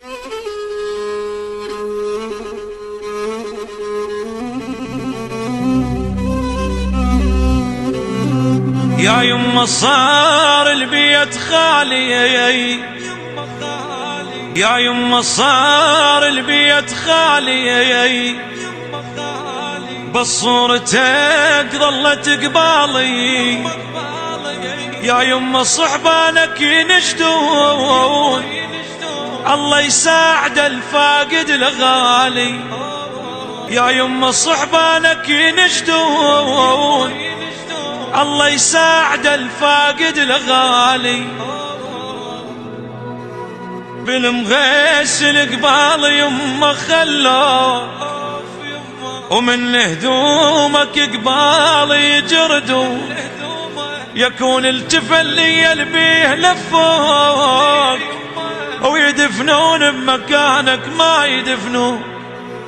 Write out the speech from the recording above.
يا يما صار البيت خالي، يا يما صار البيت خالي، بس صورتك ظلت قبالي. يا يما صحبانك ينشدون، الله يساعد الفاقد الغالي. يا يما صحبانك ينشدون، الله يساعد الفاقد الغالي. بالمغيس القبال يما خلو، ومن هدومك قبال يجردوا، يكون التفلي يلبيه لفوك، ويدفنون بمكانك ما يدفنون.